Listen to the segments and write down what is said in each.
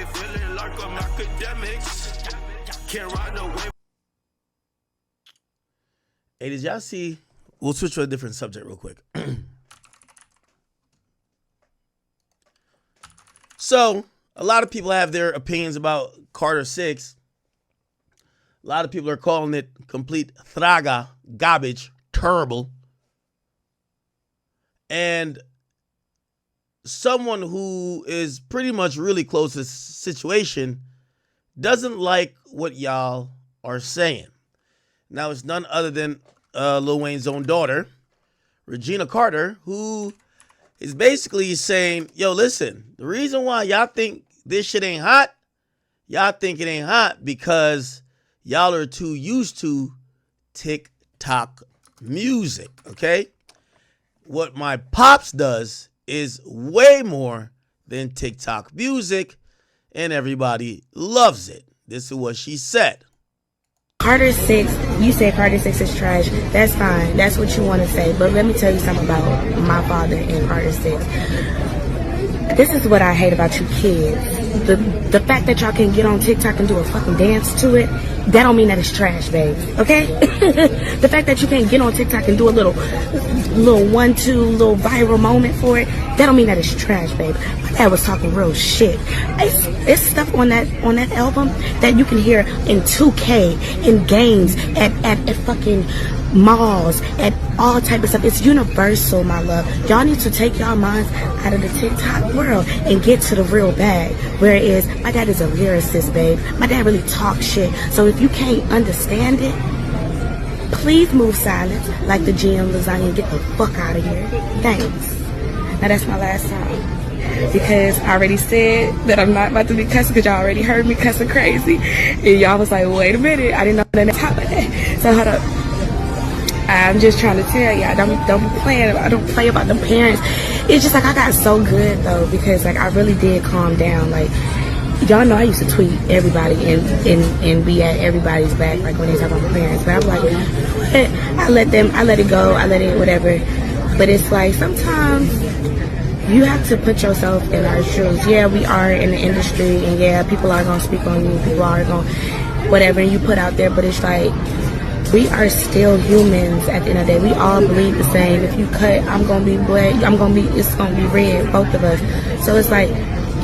feeling like I'm academics. Can't ride no wave. Hey, did y'all see? We'll switch to a different subject real quick. So, a lot of people have their opinions about Carter 6. A lot of people are calling it complete thraga, garbage, terrible. And someone who is pretty much really close to the situation doesn't like what y'all are saying. Now, it's none other than Lil Wayne's own daughter, Regina Carter, who is basically saying, yo, listen, the reason why y'all think this shit ain't hot, y'all think it ain't hot because y'all are too used to TikTok music, okay? What my pops does is way more than TikTok music, and everybody loves it. This is what she said. Carter 6, you say Carter 6 is trash. That's fine. That's what you want to say. But let me tell you something about my father and Carter 6. This is what I hate about you kids. The fact that y'all can get on TikTok and do a fucking dance to it, that don't mean that it's trash, babe. Okay? The fact that you can't get on TikTok and do a little 1-2 little viral moment for it, that don't mean that it's trash, babe. My dad was talking real shit. It's stuff on that album that you can hear in 2K, in games, at fucking malls, at all type of stuff. It's universal, my love. Y'all need to take y'all minds out of the TikTok world and get to the real bag. Whereas my dad is a lyricist, babe. My dad really talks shit. So if you can't understand it, please move silent like the GM lasagna and get the fuck out of here. Thanks. Now that's my last time, because I already said that I'm not about to be cussing, because y'all already heard me cussing crazy, and y'all was like, wait a minute, I didn't know the next holiday. So hold up. I'm just trying to tell y'all, don't be playing. I don't play about the parents. It's just like I got so good though, because like I really did calm down. Like y'all know I used to tweet everybody and be at everybody's back, like when they talk about my parents. But I'm like, I let it go, I let it whatever. But it's like sometimes you have to put yourself in our shoes. Yeah, we are in the industry, and yeah, people are gonna speak on you. People are gonna whatever you put out there. But it's like, we are still humans at the end of the day. We all bleed the same. If you cut, I'm gonna be blood. It's gonna be red, both of us. So it's like,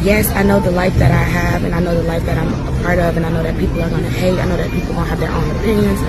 yes, I know the life that I have, and I know the life that I'm a part of, and I know that people are gonna hate. I know that people are gonna have their own opinions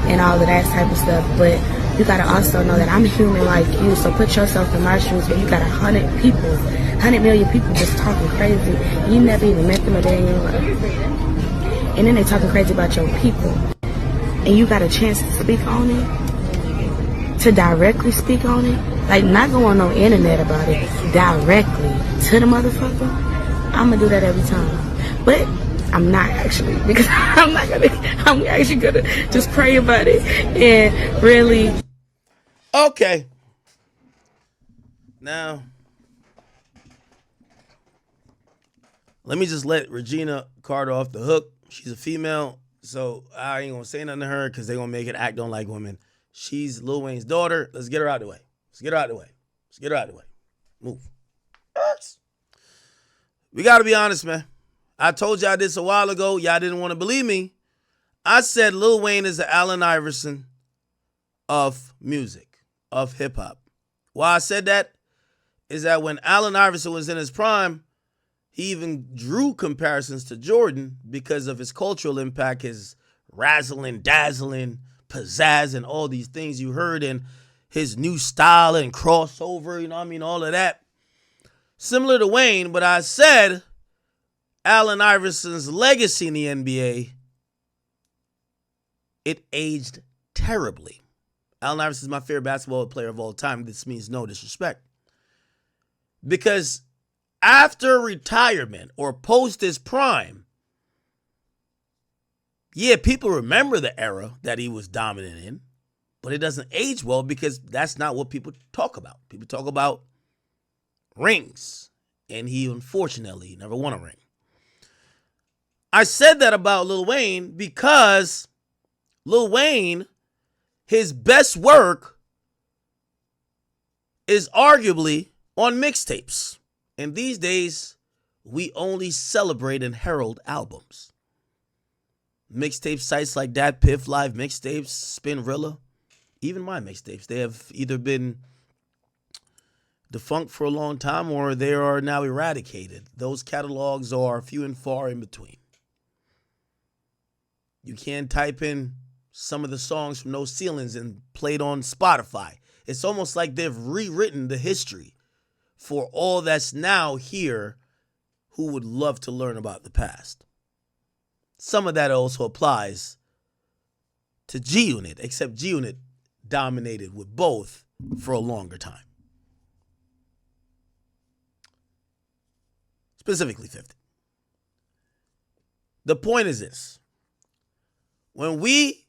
and all of that type of stuff. But you gotta also know that I'm human like you. So put yourself in my shoes where you got 100 million people just talking crazy. You never even met them a day in your life, and then they talking crazy about your people. And you got a chance to speak on it, to directly speak on it, like not go on no internet about it, directly to the motherfucker. I'm gonna do that every time, but I'm not actually, because I'm actually gonna just pray about it and really. Okay. Now, let me just let Regina Carter off the hook. She's a female. So I ain't gonna say nothing to her because they're gonna make it act on like women. She's Lil Wayne's daughter. Let's get her out of the way. Move. We gotta be honest, man. I told y'all this a while ago. Y'all didn't want to believe me. I said Lil Wayne is the Allen Iverson of music, of hip hop. Why I said that is that when Allen Iverson was in his prime, he even drew comparisons to Jordan because of his cultural impact, his razzling, dazzling, pizzazz, and all these things you heard, and his new style and crossover, all of that. Similar to Wayne, but I said Allen Iverson's legacy in the NBA, it aged terribly. Allen Iverson is my favorite basketball player of all time. This means no disrespect. Because after retirement or post his prime, yeah, people remember the era that he was dominant in, but it doesn't age well because that's not what people talk about. People talk about rings, and he unfortunately never won a ring. I said that about Lil Wayne because Lil Wayne, his best work is arguably on mixtapes. And these days, we only celebrate and herald albums. Mixtape sites like Dat Piff Live Mixtapes, Spinrilla, even my mixtapes, they have either been defunct for a long time or they are now eradicated. Those catalogs are few and far in between. You can't type in some of the songs from No Ceilings and play it on Spotify. It's almost like they've rewritten the history for all that's now here who would love to learn about the past. Some of that also applies to G-Unit, except G-Unit dominated with both for a longer time. Specifically 50. The point is this. When we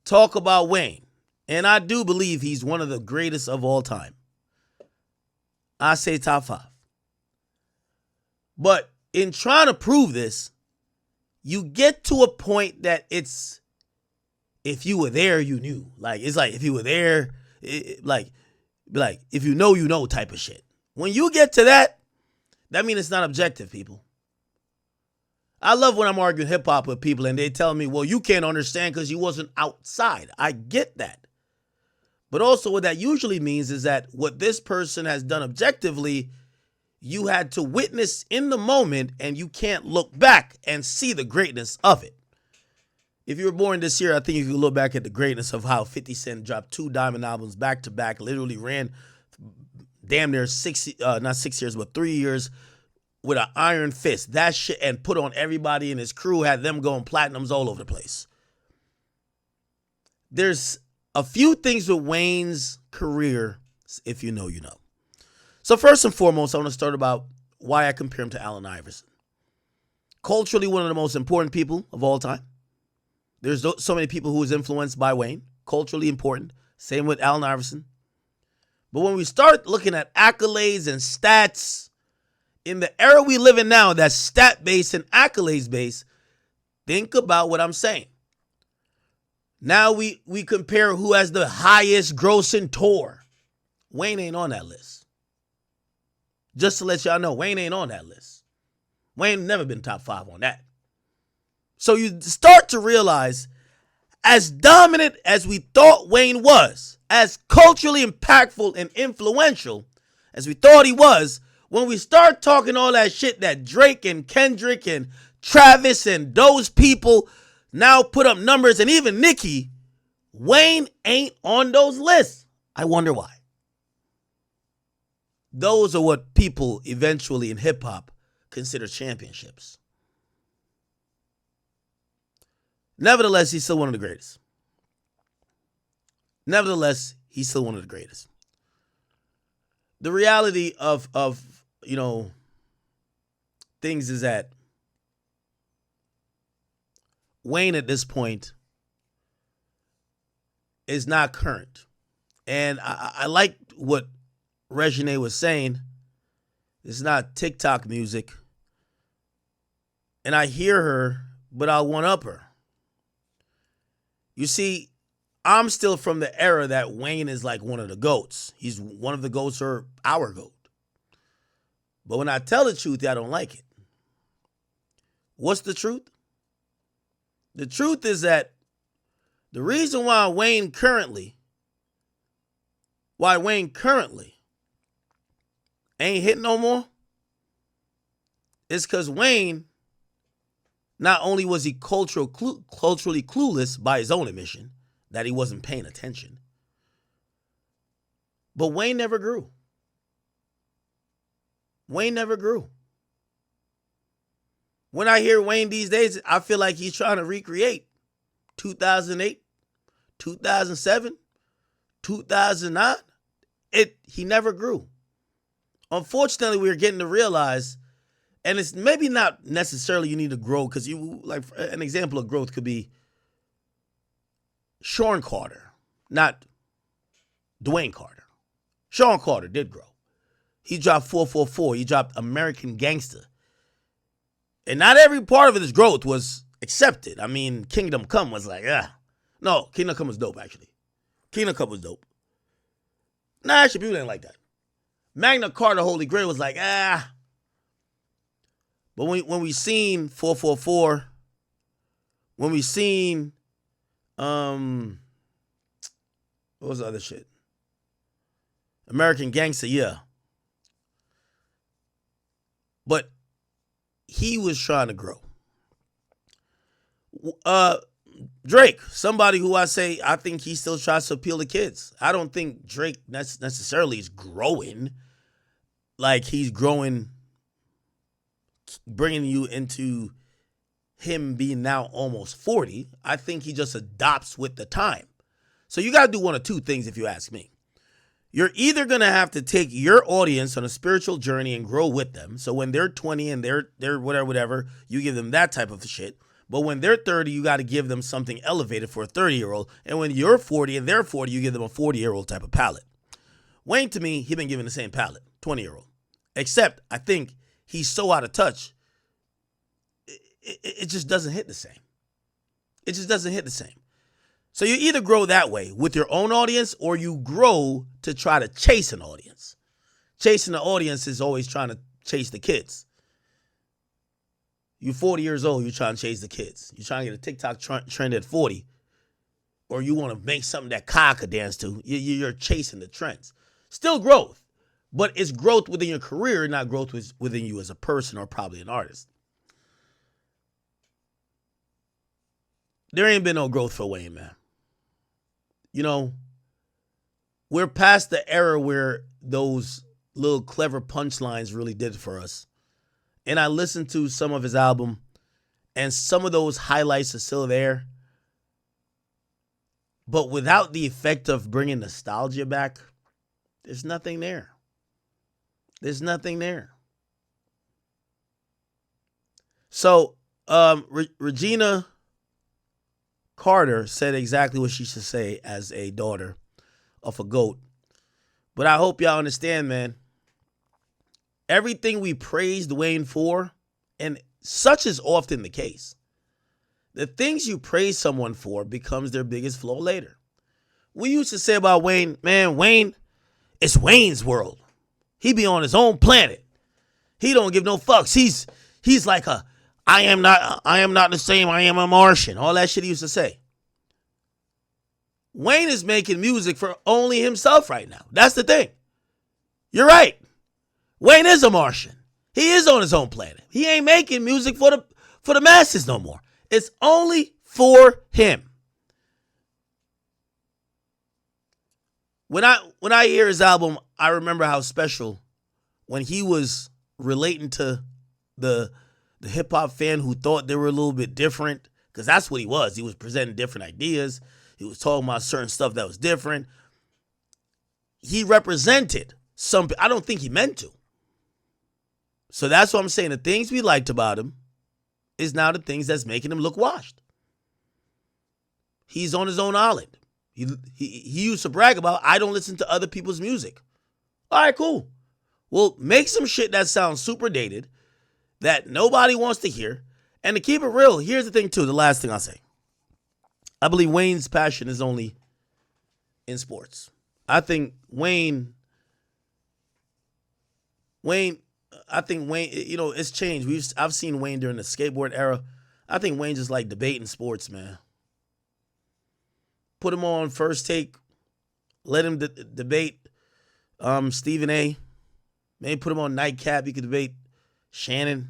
talk about Wayne, and I do believe he's one of the greatest of all time, I say top 5. But in trying to prove this, you get to a point that it's, if you were there, you knew. Like, it's like if you were there, like if you know type of shit. When you get to that means it's not objective, people. I love when I'm arguing hip hop with people and they tell me, well, you can't understand because you wasn't outside. I get that. But also what that usually means is that what this person has done objectively, you had to witness in the moment and you can't look back and see the greatness of it. If you were born this year, I think you can look back at the greatness of how 50 Cent dropped 2 diamond albums back to back, literally ran damn near 3 years with an iron fist. That shit, and put on everybody in his crew, had them going platinums all over the place. There's a few things with Wayne's career, if you know, you know. So first and foremost, I want to start about why I compare him to Allen Iverson. Culturally, one of the most important people of all time. There's so many people who was influenced by Wayne. Culturally important. Same with Allen Iverson. But when we start looking at accolades and stats, in the era we live in now, that's stat-based and accolades-based, think about what I'm saying. Now we compare who has the highest grossing tour. Wayne ain't on that list. Just to let y'all know, Wayne ain't on that list. Wayne never been top 5 on that. So you start to realize, as dominant as we thought Wayne was, as culturally impactful and influential as we thought he was, when we start talking all that shit that Drake and Kendrick and Travis and those people now put up numbers, and even Nicki, Wayne ain't on those lists. I wonder why. Those are what people eventually in hip-hop consider championships. Nevertheless, he's still one of the greatest. The reality of things is that Wayne at this point is not current. And I like what Reginae was saying. It's not TikTok music. And I hear her, but I'll one-up her. You see, I'm still from the era that Wayne is like one of the GOATs. He's one of the GOATs, or our GOAT. But when I tell the truth, I don't like it. What's the truth? The truth is that the reason why Wayne currently ain't hitting no more is because Wayne, not only was he culturally clueless by his own admission, that he wasn't paying attention, but Wayne never grew. When I hear Wayne these days, I feel like he's trying to recreate 2008, 2007, 2009. He never grew. Unfortunately, we're getting to realize, and it's maybe not necessarily you need to grow, because you, like, an example of growth could be Sean Carter, not Dwayne Carter. Sean Carter did grow. He dropped 444. He dropped American Gangster. And not every part of his growth was accepted. I mean, Kingdom Come was like, No, Kingdom Come was dope, actually. Kingdom Come was dope. Nah, actually, people didn't like that. Magna Carta Holy Grail was like, But when we seen 444, when we seen what was the other shit? American Gangster, yeah. But he was trying to grow. Drake, somebody who I think he still tries to appeal to kids. I don't think Drake necessarily is growing. Like he's growing, bringing you into him being now almost 40. I think he just adopts with the time. So you got to do one of two things if you ask me. You're either going to have to take your audience on a spiritual journey and grow with them. So when they're 20 and they're whatever, you give them that type of shit. But when they're 30, you got to give them something elevated for a 30-year-old. And when you're 40 and they're 40, you give them a 40-year-old type of palette. Wayne, to me, he been given the same palette, 20-year-old. Except I think he's so out of touch, it just doesn't hit the same. It just doesn't hit the same. So you either grow that way with your own audience or you grow to try to chase an audience. Chasing the audience is always trying to chase the kids. You're 40 years old, you're trying to chase the kids. You're trying to get a TikTok trend at 40. Or you want to make something that Kyle could dance to. You're chasing the trends. Still growth. But it's growth within your career, not growth within you as a person or probably an artist. There ain't been no growth for Wayne, man. You know, we're past the era where those little clever punchlines really did for us. And I listened to some of his album, and some of those highlights are still there. But without the effect of bringing nostalgia back, there's nothing there. There's nothing there. So, Regina Carter said exactly what she should say as a daughter of a GOAT. But I hope y'all understand, man. Everything we praised Wayne for, and such is often the case, the things you praise someone for becomes their biggest flaw later. We used to say about Wayne, man, Wayne, it's Wayne's world. He be on his own planet. He don't give no fucks. He's like I am not the same, I am a Martian. All that shit he used to say. Wayne is making music for only himself right now. That's the thing. You're right. Wayne is a Martian. He is on his own planet. He ain't making music for the masses no more. It's only for him. When I hear his album, I remember how special when he was relating to the hip hop fan who thought they were a little bit different, because that's what he was. He was presenting different ideas. He was talking about certain stuff that was different. He represented some. I don't think he meant to. So that's what I'm saying. The things we liked about him is now the things that's making him look washed. He's on his own island. He used to brag about, I don't listen to other people's music. All right, cool. Well, make some shit that sounds super dated, that nobody wants to hear. And to keep it real, here's the thing too, the last thing I'll say. I believe Wayne's passion is only in sports. I think Wayne, you know, it's changed. I've seen Wayne during the skateboard era. I think Wayne just like debating sports, man. Put him on First Take. Let him debate Stephen A. Maybe put him on Nightcap. He could debate Shannon.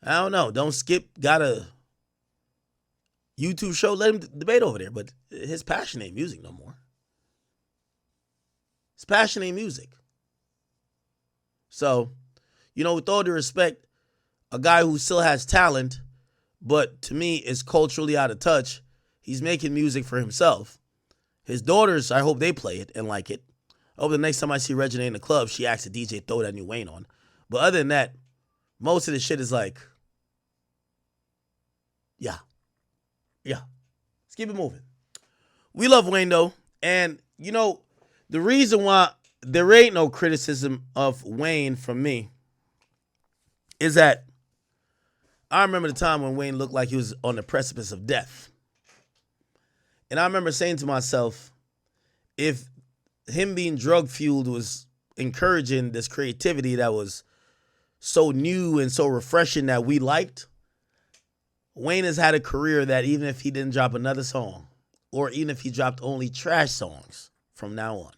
I don't know. Don't skip. Got a YouTube show. Let him debate over there. But his passion ain't music no more. His passion ain't music. So, you know, with all due respect, a guy who still has talent, but to me is culturally out of touch, he's making music for himself. His daughters, I hope they play it and like it. I hope the next time I see Reginae in the club, she asks the DJ throw that new Wayne on. But other than that, most of the shit is like, yeah. Let's keep it moving. We love Wayne though. And, you know, the reason why there ain't no criticism of Wayne from me is that I remember the time when Wayne looked like he was on the precipice of death. And I remember saying to myself, if him being drug fueled was encouraging this creativity that was so new and so refreshing that we liked, Wayne has had a career that even if he didn't drop another song, or even if he dropped only trash songs from now on,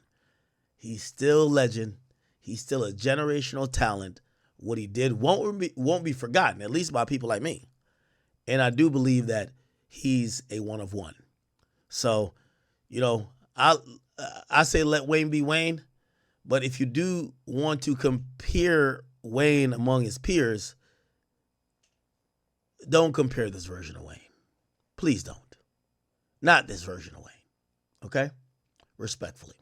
he's still a legend. He's still a generational talent. What he did won't be forgotten, at least by people like me. And I do believe that he's a one of one. So, I say let Wayne be Wayne. But if you do want to compare Wayne among his peers, don't compare this version of Wayne. Please don't. Not this version of Wayne. Okay? Respectfully.